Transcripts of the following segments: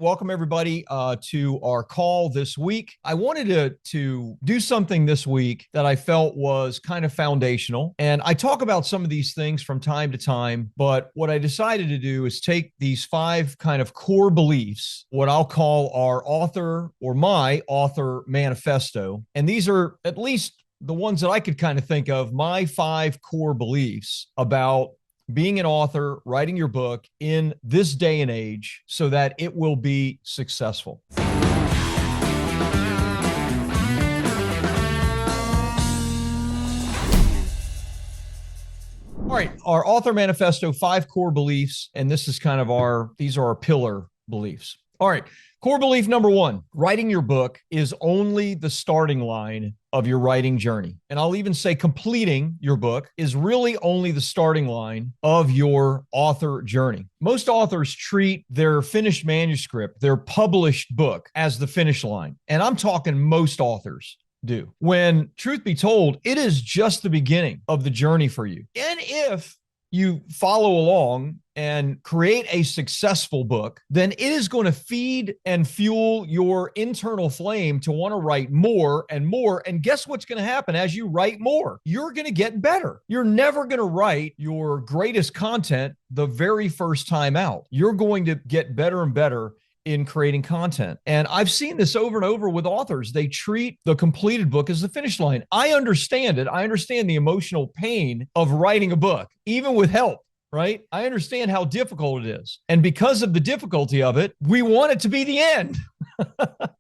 Welcome everybody to our call this week. I wanted to do something this week that I felt was kind of foundational. And I talk about some of these things from time to time, but what I decided to do is take these 5 kind of core beliefs, what I'll call our author or my author manifesto. And these are at least the ones that I could kind of think of, my 5 core beliefs about being an author, writing your book in this day and age so that it will be successful. All right, our author manifesto, 5 core beliefs, and this is kind of these are our pillar beliefs. All right, core belief number 1, writing your book is only the starting line of your writing journey. And I'll even say completing your book is really only the starting line of your author journey. Most authors treat their finished manuscript, their published book, as the finish line. And I'm talking most authors do. When, truth be told, it is just the beginning of the journey for you. And if you follow along and create a successful book, then it is going to feed and fuel your internal flame to want to write more and more. And guess what's going to happen as you write more? You're going to get better. You're never going to write your greatest content the very first time out. You're going to get better and better in creating content. And I've seen this over and over with authors. They treat the completed book as the finish line. I understand it. I understand the emotional pain of writing a book, even with help, right? I understand how difficult it is. And because of the difficulty of it, we want it to be the end.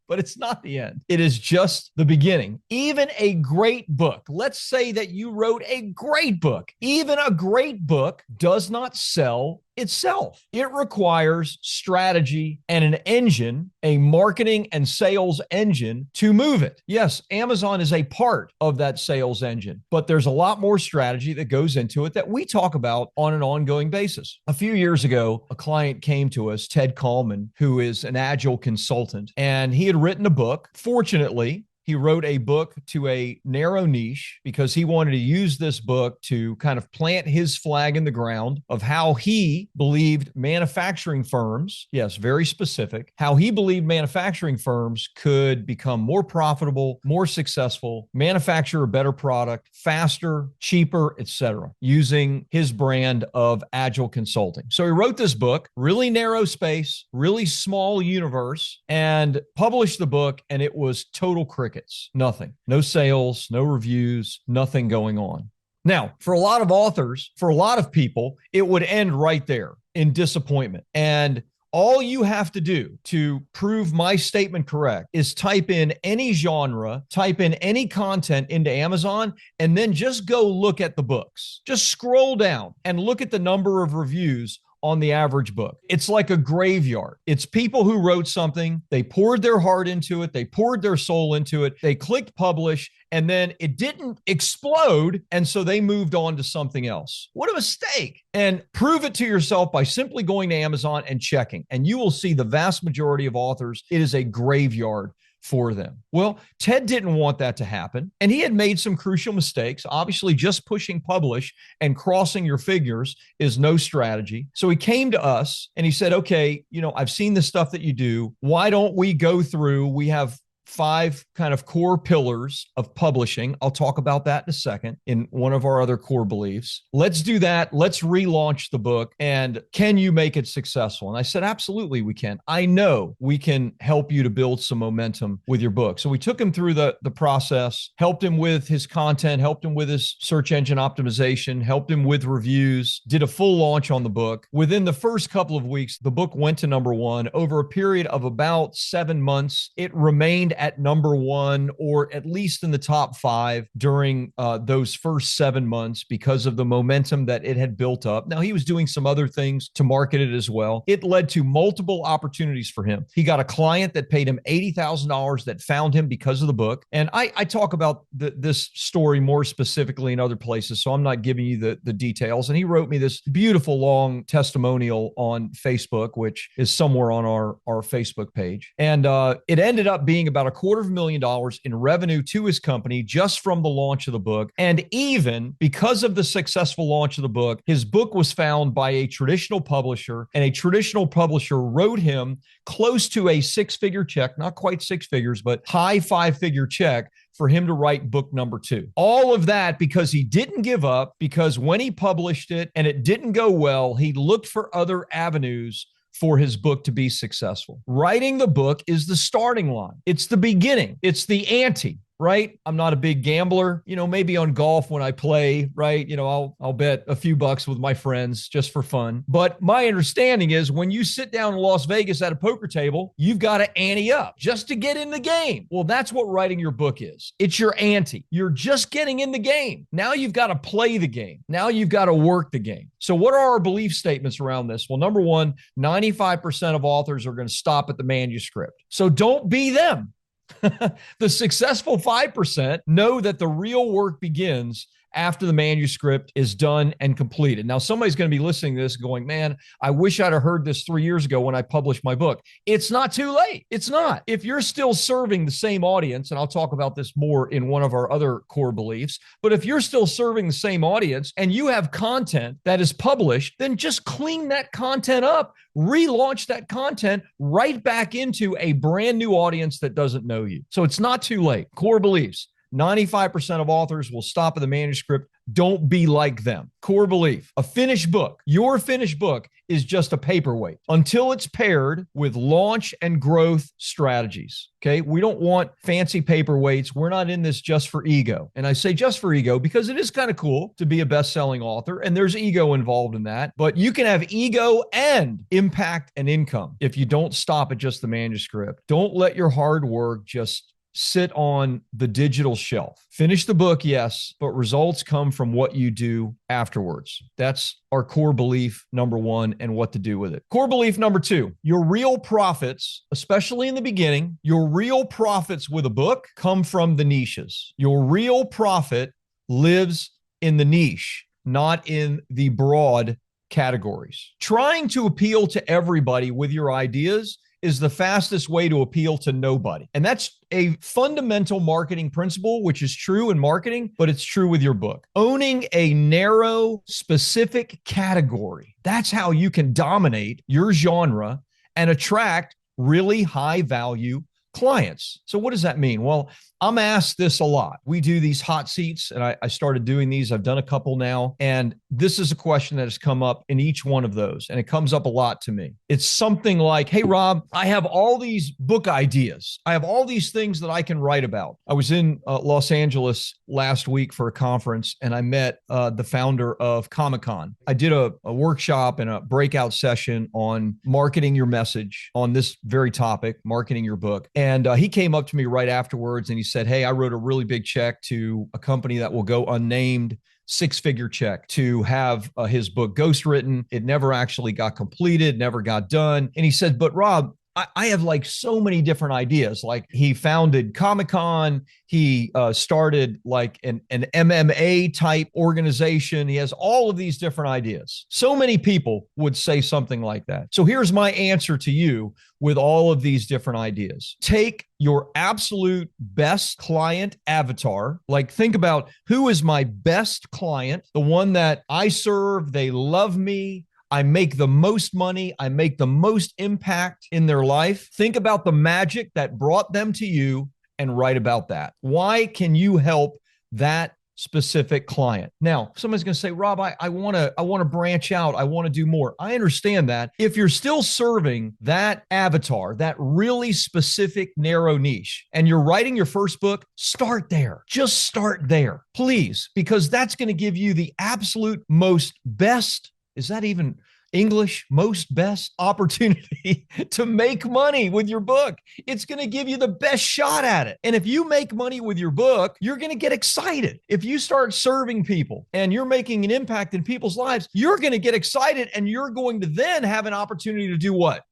But it's not the end. It is just the beginning. Even a great book, let's say that you wrote a great book. Even a great book does not sell itself. It requires strategy and an engine, a marketing and sales engine to move it. Yes, Amazon is a part of that sales engine, but there's a lot more strategy that goes into it that we talk about on an ongoing basis. A few years ago, a client came to us, Ted Coleman, who is an agile consultant, and he had written a book. Fortunately, he wrote a book to a narrow niche because he wanted to use this book to kind of plant his flag in the ground of how he believed manufacturing firms, yes, very specific, how he believed manufacturing firms could become more profitable, more successful, manufacture a better product, faster, cheaper, etc., using his brand of agile consulting. So he wrote this book, really narrow space, really small universe, and published the book, and it was total cricket. Nothing, no sales, no reviews, nothing going on. Now, for a lot of authors, for a lot of people, it would end right there in disappointment. And all you have to do to prove my statement correct is type in any genre, type in any content into Amazon, and then just go look at the books. Just scroll down and look at the number of reviews on the average book. It's like a graveyard. It's people who wrote something, they poured their heart into it, they poured their soul into it, they clicked publish, and then it didn't explode, and so they moved on to something else. What a mistake. And prove it to yourself by simply going to Amazon and checking, and you will see the vast majority of authors, it is a graveyard for them. Well, Ted didn't want that to happen, and he had made some crucial mistakes. Obviously, just pushing publish and crossing your figures is no strategy. So he came to us and he said, okay, I've seen the stuff that you do. Why don't we go through? We have 5 kind of core pillars of publishing. I'll talk about that in a second in one of our other core beliefs. Let's do that. Let's relaunch the book. And can you make it successful? And I said, absolutely, we can. I know we can help you to build some momentum with your book. So we took him through the process, helped him with his content, helped him with his search engine optimization, helped him with reviews, did a full launch on the book. Within the first couple of weeks, the book went to number 1. Over a period of about 7 months, it remained at number 1, or at least in the top 5 during those first 7 months because of the momentum that it had built up. Now, he was doing some other things to market it as well. It led to multiple opportunities for him. He got a client that paid him $80,000 that found him because of the book. And I talk about this story more specifically in other places, so I'm not giving you the details. And he wrote me this beautiful long testimonial on Facebook, which is somewhere on our Facebook page. And it ended up being about $250,000 in revenue to his company just from the launch of the book. And even because of the successful launch of the book, his book was found by a traditional publisher, and a traditional publisher wrote him close to a six-figure check, not quite six figures, but high five-figure check for him to write book number 2. All of that because he didn't give up, because when he published it and it didn't go well, he looked for other avenues for his book to be successful. Writing the book is the starting line. It's the beginning. It's the ante. Right? I'm not a big gambler, maybe on golf when I play, right? I'll bet a few bucks with my friends just for fun. But my understanding is when you sit down in Las Vegas at a poker table, you've got to ante up just to get in the game. Well, that's what writing your book is. It's your ante. You're just getting in the game. Now you've got to play the game. Now you've got to work the game. So what are our belief statements around this? Well, number one, 95% of authors are going to stop at the manuscript. So don't be them. The successful 5% know that the real work begins after the manuscript is done and completed. Now, somebody's going to be listening to this going, man, I wish I'd have heard this 3 years ago when I published my book. It's not too late. It's not. If you're still serving the same audience, and I'll talk about this more in one of our other core beliefs, but if you're still serving the same audience and you have content that is published, then just clean that content up, relaunch that content right back into a brand new audience that doesn't know you. So it's not too late. Core beliefs. 95% of authors will stop at the manuscript. Don't be like them. Core belief, a finished book, your finished book is just a paperweight until it's paired with launch and growth strategies. Okay. We don't want fancy paperweights. We're not in this just for ego. And I say just for ego because it is kind of cool to be a best-selling author, and there's ego involved in that, but you can have ego and impact and income if you don't stop at just the manuscript. Don't let your hard work just sit on the digital shelf. Finish the book, yes, but results come from what you do afterwards. That's our core belief, number one, and what to do with it. Core belief number two, your real profits, especially in the beginning, your real profits with a book come from the niches. Your real profit lives in the niche, not in the broad categories. Trying to appeal to everybody with your ideas is the fastest way to appeal to nobody. And that's a fundamental marketing principle, which is true in marketing, but it's true with your book. Owning a narrow, specific category. That's how you can dominate your genre and attract really high value clients. So what does that mean? Well, I'm asked this a lot. We do these hot seats, and I started doing these. I've done a couple now. And this is a question that has come up in each one of those. And it comes up a lot to me. It's something like, hey, Rob, I have all these book ideas. I have all these things that I can write about. I was in Los Angeles last week for a conference, and I met the founder of Comic-Con. I did a workshop and a breakout session on marketing your message on this very topic, marketing your book. And he came up to me right afterwards and he said, hey, I wrote a really big check to a company that will go unnamed, six-figure check to have his book ghostwritten. It never actually got completed, never got done. And he said, but Rob, I have like so many different ideas. Like he founded Comic-Con. He started like an MMA type organization. He has all of these different ideas. So many people would say something like that. So here's my answer to you with all of these different ideas. Take your absolute best client avatar. Like think about who is my best client, the one that I serve, they love me, I make the most money, I make the most impact in their life. Think about the magic that brought them to you and write about that. Why can you help that specific client? Now, somebody's going to say, Rob, I want to branch out. I want to do more. I understand that. If you're still serving that avatar, that really specific narrow niche, and you're writing your first book, start there. Just start there, please, because that's going to give you the absolute most best. Is that even English? Most best opportunity to make money with your book. It's going to give you the best shot at it. And if you make money with your book, you're going to get excited. If you start serving people and you're making an impact in people's lives, you're going to get excited, and you're going to then have an opportunity to do what?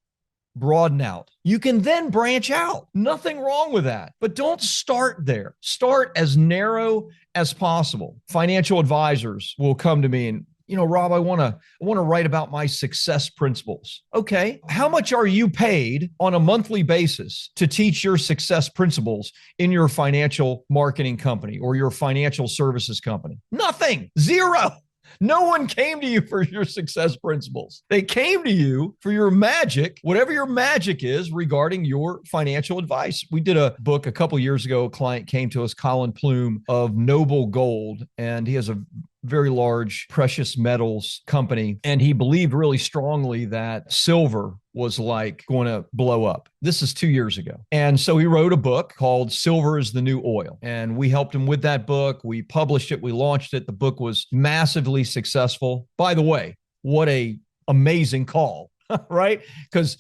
Broaden out. You can then branch out. Nothing wrong with that. But don't start there. Start as narrow as possible. Financial advisors will come to me and Rob, I want to write about my success principles. Okay. How much are you paid on a monthly basis to teach your success principles in your financial marketing company or your financial services company? Nothing. Zero. No one came to you for your success principles. They came to you for your magic, whatever your magic is regarding your financial advice. We did a book a couple years ago. A client came to us, Colin Plume of Noble Gold, and he has a very large precious metals company. And he believed really strongly that silver was like going to blow up. This is 2 years ago. And so he wrote a book called Silver is the New Oil. And we helped him with that book. We published it. We launched it. The book was massively successful. By the way, what a amazing call, right? Because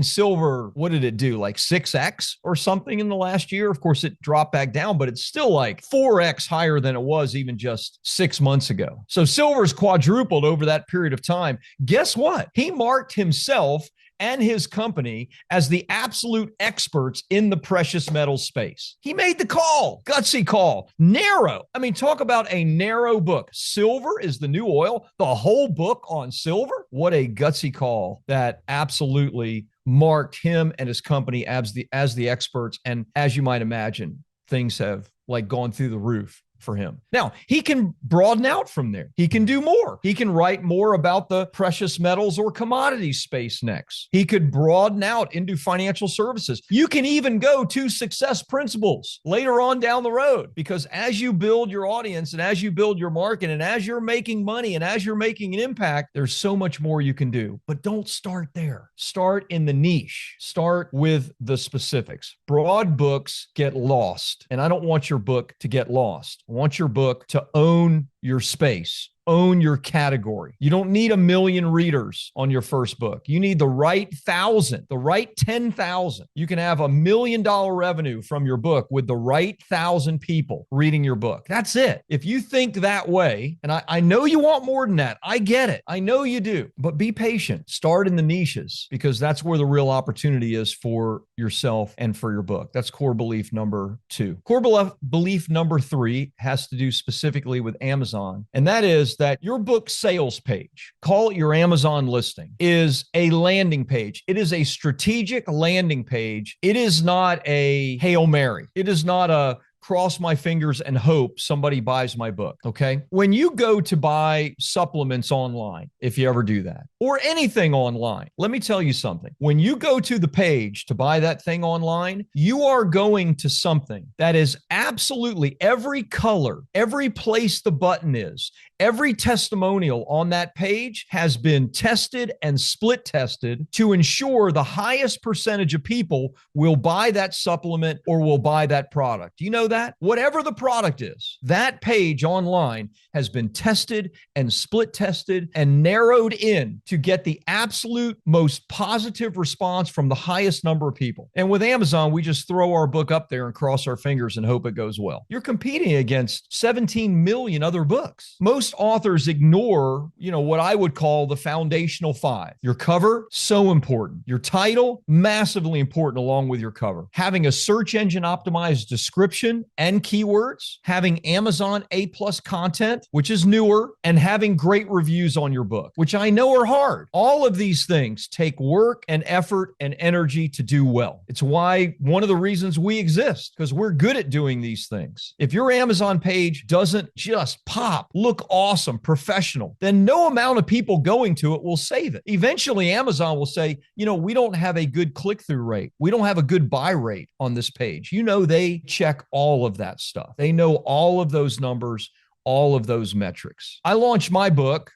silver, what did it do? Like 6x or something in the last year? Of course, it dropped back down, but it's still like 4x higher than it was even just 6 months ago. So silver's quadrupled over that period of time. Guess what? He marked himself and his company as the absolute experts in the precious metals space. He made the call, gutsy call, narrow. Talk about a narrow book. Silver is the new oil, the whole book on silver. What a gutsy call that absolutely marked him and his company as the experts. And as you might imagine, things have gone through the roof for him. Now, he can broaden out from there. He can do more. He can write more about the precious metals or commodity space next. He could broaden out into financial services. You can even go to success principles later on down the road, because as you build your audience and as you build your market and as you're making money and as you're making an impact, there's so much more you can do. But don't start there. Start in the niche. Start with the specifics. Broad books get lost, and I don't want your book to get lost. I want your book to own your space, own your category. You don't need 1 million readers on your first book. You need the right 1,000, the right 10,000. You can have $1 million revenue from your book with the right 1,000 people reading your book. That's it. If you think that way, and I know you want more than that. I get it. I know you do, but be patient. Start in the niches, because that's where the real opportunity is for yourself and for your book. That's core belief number 2. Core belief number 3 has to do specifically with Amazon. And that is that your book sales page, call it your Amazon listing, is a landing page. It is a strategic landing page. It is not a Hail Mary. It is not a cross my fingers and hope somebody buys my book. Okay. When you go to buy supplements online, if you ever do that, or anything online, let me tell you something. When you go to the page to buy that thing online, you are going to something that is absolutely every color, every place the button is, every testimonial on that page has been tested and split tested to ensure the highest percentage of people will buy that supplement or will buy that product. Do you know that? Whatever the product is, that page online has been tested and split tested and narrowed in to get the absolute most positive response from the highest number of people. And with Amazon, we just throw our book up there and cross our fingers and hope it goes well. You're competing against 17 million other books. Most authors ignore, what I would call the foundational 5. Your cover, so important. Your title, massively important along with your cover. Having a search engine optimized description and keywords, having Amazon A+ content, which is newer, and having great reviews on your book, which I know are hard. All of these things take work and effort and energy to do well. It's why one of the reasons we exist, because we're good at doing these things. If your Amazon page doesn't just pop, look awesome, professional, then no amount of people going to it will save it. Eventually, Amazon will say, we don't have a good click-through rate. We don't have a good buy rate on this page. They check all of that stuff. They know all of those numbers, all of those metrics. I launched my book,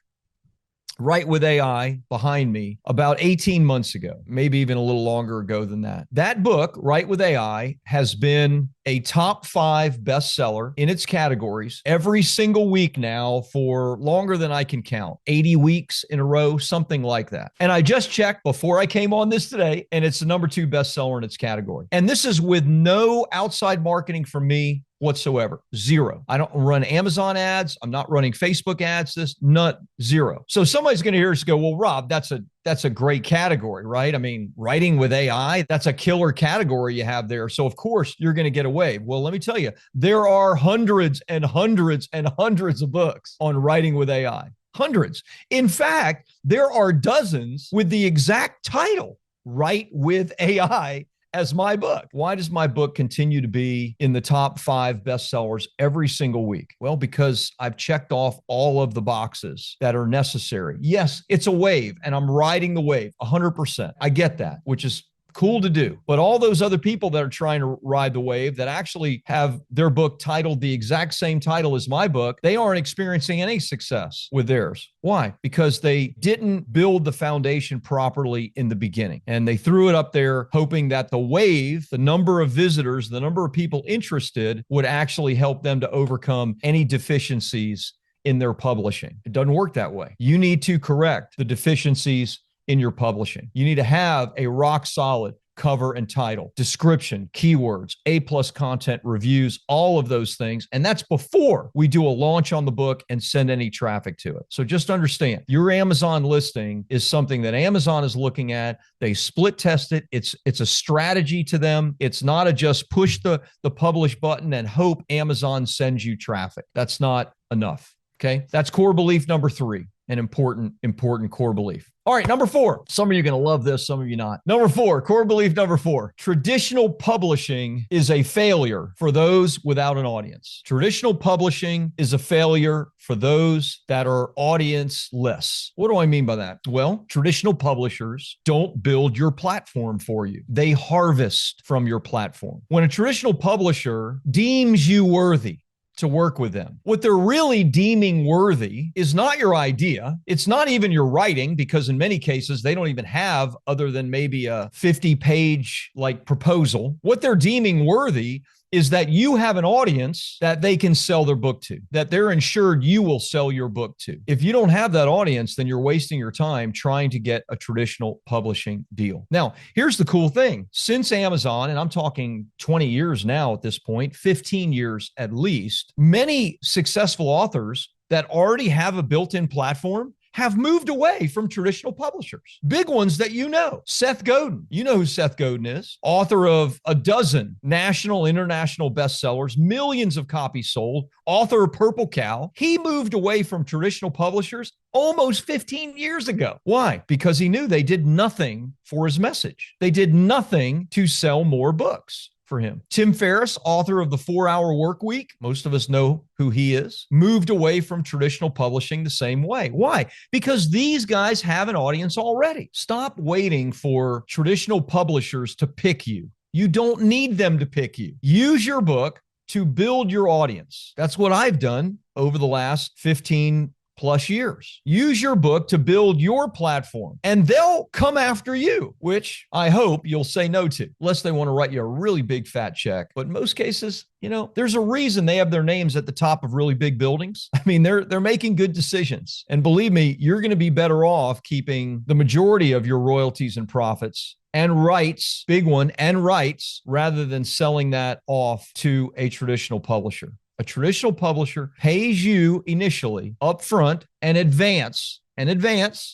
Write with AI, behind me about 18 months ago, maybe even a little longer ago than that. That book, Write with AI, has been a top 5 bestseller in its categories every single week now for longer than I can count, 80 weeks in a row, something like that. And I just checked before I came on this today, and it's the number 2 bestseller in its category. And this is with no outside marketing from me whatsoever. Zero. I don't run Amazon ads. I'm not running Facebook ads. Zero. So somebody's going to hear us go, well, Rob, that's a great category, right? Writing with AI, that's a killer category you have there. So of course you're going to get away. Well, let me tell you, there are hundreds and hundreds and hundreds of books on writing with AI. Hundreds. In fact, there are dozens with the exact title, Write with AI, as my book. Why does my book continue to be in the top 5 bestsellers every single week? Well, because I've checked off all of the boxes that are necessary. Yes, it's a wave, and I'm riding the wave 100%. I get that, which is cool to do. But all those other people that are trying to ride the wave that actually have their book titled the exact same title as my book, they aren't experiencing any success with theirs. Why? Because they didn't build the foundation properly in the beginning. And they threw it up there hoping that the wave, the number of visitors, the number of people interested would actually help them to overcome any deficiencies in their publishing. It doesn't work that way. You need to correct the deficiencies in your publishing. You need to have a rock solid cover and title, description, keywords, A+ content, reviews, all of those things. And that's before we do a launch on the book and send any traffic to it. So just understand, your Amazon listing is something that Amazon is looking at. They split test it. It's a strategy to them. It's not a just push the publish button and hope Amazon sends you traffic. That's not enough. Okay. That's core belief number 3, an important core belief. All right, number 4. Some of you are going to love this, some of you not. Number 4, core belief number 4. Traditional publishing is a failure for those without an audience. Traditional publishing is a failure for those that are audience-less. What do I mean by that? Well, traditional publishers don't build your platform for you. They harvest from your platform. When a traditional publisher deems you worthy to work with them, what they're really deeming worthy is not your idea. It's not even your writing, because in many cases, they don't even have other than maybe a 50-page proposal. What they're deeming worthy is that you have an audience that they can sell their book to, that they're ensured you will sell your book to. If you don't have that audience, then you're wasting your time trying to get a traditional publishing deal. Now, here's the cool thing. Since Amazon, and I'm talking 20 years now at this point, 15 years at least, many successful authors that already have a built-in platform have moved away from traditional publishers. Big ones that you know. Seth Godin. You know who Seth Godin is. Author of a dozen national, international bestsellers, millions of copies sold, author of Purple Cow. He moved away from traditional publishers almost 15 years ago. Why? Because he knew they did nothing for his message. They did nothing to sell more books for him. Tim Ferriss, author of The 4-Hour Workweek, most of us know who he is, moved away from traditional publishing the same way. Why? Because these guys have an audience already. Stop waiting for traditional publishers to pick you. You don't need them to pick you. Use your book to build your audience. That's what I've done over the last 15 plus years. Use your book to build your platform, and they'll come after you, which I hope you'll say no to, unless they want to write you a really big fat check. But in most cases, there's a reason they have their names at the top of really big buildings. I mean, they're making good decisions. And believe me, you're going to be better off keeping the majority of your royalties and profits and rights, big one, and rights, rather than selling that off to a traditional publisher. A traditional publisher pays you initially upfront and advance,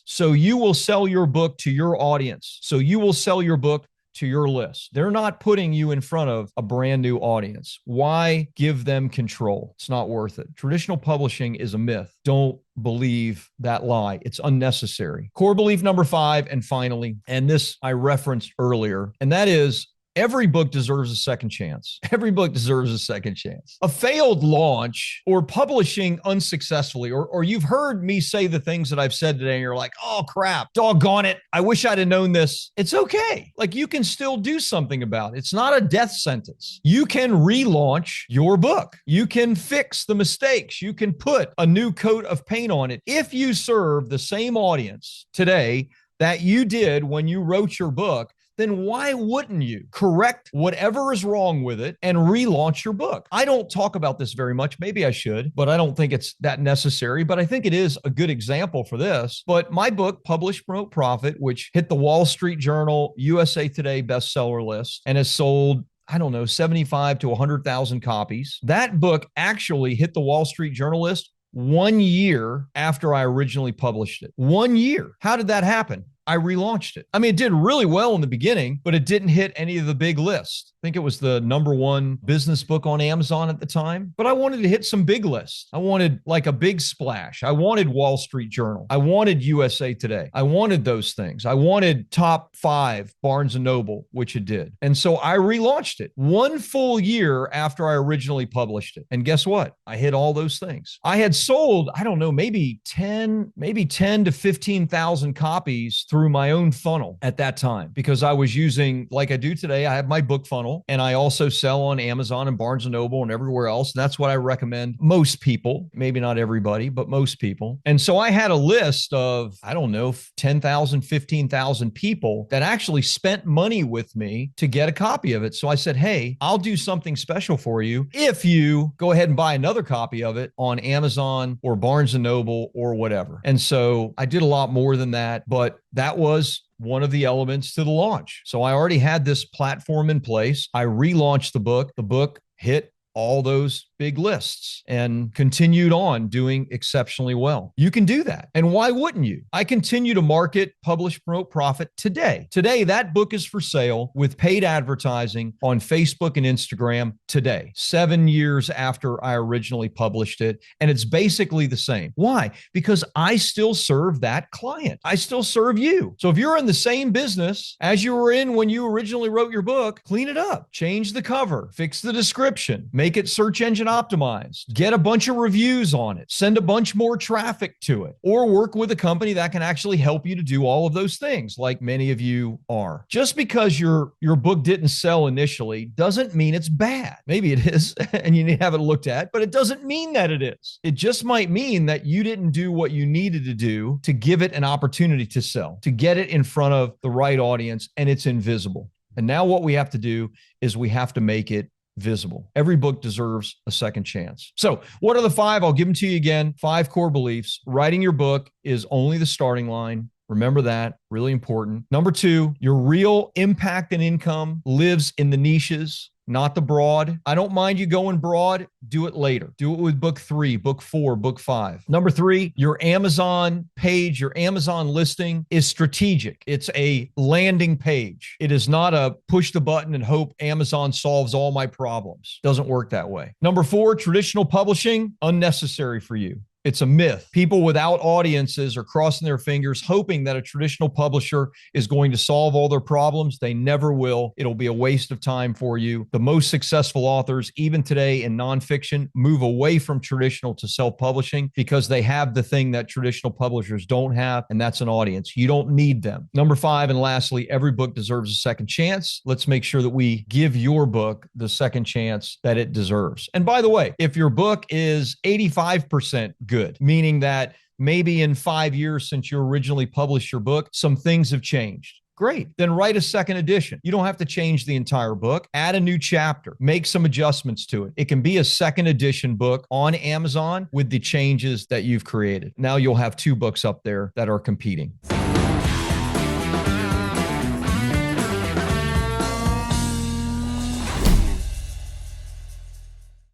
so you will sell your book to your audience. So you will sell your book to your list. They're not putting you in front of a brand new audience. Why give them control? It's not worth it. Traditional publishing is a myth. Don't believe that lie. It's unnecessary. Core belief number 5, and finally, and this I referenced earlier, and that is, every book deserves a second chance. Every book deserves a second chance. A failed launch or publishing unsuccessfully, or you've heard me say the things that I've said today, and you're like, oh crap, doggone it, I wish I'd have known this. It's okay. You can still do something about it. It's not a death sentence. You can relaunch your book. You can fix the mistakes. You can put a new coat of paint on it. If you serve the same audience today that you did when you wrote your book, then why wouldn't you correct whatever is wrong with it and relaunch your book? I don't talk about this very much. Maybe I should, but I don't think it's that necessary. But I think it is a good example for this. But my book, Publish, Promote, Profit, which hit the Wall Street Journal, USA Today bestseller list and has sold 75 to 100,000 copies. That book actually hit the Wall Street Journal list 1 year after I originally published it. 1 year. How did that happen? I relaunched it. I mean, it did really well in the beginning, but it didn't hit any of the big lists. I think it was the #1 business book on Amazon at the time, but I wanted to hit some big lists. I wanted like a big splash. I wanted Wall Street Journal. I wanted USA Today. I wanted those things. I wanted top 5 Barnes & Noble, which it did. And so I relaunched it 1 full year after I originally published it. And guess what? I hit all those things. I had sold, I don't know, maybe 10 to 15,000 copies through my own funnel at that time, because I was using, like I do today, I have my book funnel. And I also sell on Amazon and Barnes & Noble and everywhere else. And that's what I recommend most people, maybe not everybody, but most people. And so I had a list of, I don't know, 10,000, 15,000 people that actually spent money with me to get a copy of it. So I said, hey, I'll do something special for you if you go ahead and buy another copy of it on Amazon or Barnes & Noble or whatever. And so I did a lot more than that, but that was one of the elements to the launch. So I already had this platform in place. I relaunched the book. The book hit all those big lists and continued on doing exceptionally well. You can do that. And why wouldn't you? I continue to market, publish, promote, profit today. Today, that book is for sale with paid advertising on Facebook and Instagram today, 7 years after I originally published it. And it's basically the same. Why? Because I still serve that client. I still serve you. So if you're in the same business as you were in when you originally wrote your book, clean it up, change the cover, fix the description, make it search engine optimized, get a bunch of reviews on it, send a bunch more traffic to it, or work with a company that can actually help you to do all of those things, like many of you are. Just because your book didn't sell initially doesn't mean it's bad. Maybe it is, and you need to have it looked at, but it doesn't mean that it is. It just might mean that you didn't do what you needed to do to give it an opportunity to sell, to get it in front of the right audience, and it's invisible. And now what we have to do is we have to make it visible. Every book deserves a second chance. So what are the 5? I'll give them to you again. 5 core beliefs. Writing your book is only the starting line. Remember that, really important. Number 2, your real impact and income lives in the niches, not the broad. I don't mind you going broad. Do it later. Do it with book 3, book 4, book 5. Number 3, your Amazon page, your Amazon listing is strategic. It's a landing page. It is not a push the button and hope Amazon solves all my problems. Doesn't work that way. Number 4, traditional publishing, unnecessary for you. It's a myth. People without audiences are crossing their fingers, hoping that a traditional publisher is going to solve all their problems. They never will. It'll be a waste of time for you. The most successful authors, even today in nonfiction, move away from traditional to self-publishing because they have the thing that traditional publishers don't have, and that's an audience. You don't need them. Number 5, and lastly, every book deserves a second chance. Let's make sure that we give your book the second chance that it deserves. And by the way, if your book is 85% good, meaning that maybe in 5 years since you originally published your book, some things have changed. Great. Then write a second edition. You don't have to change the entire book. Add a new chapter. Make some adjustments to it. It can be a second edition book on Amazon with the changes that you've created. Now you'll have 2 books up there that are competing.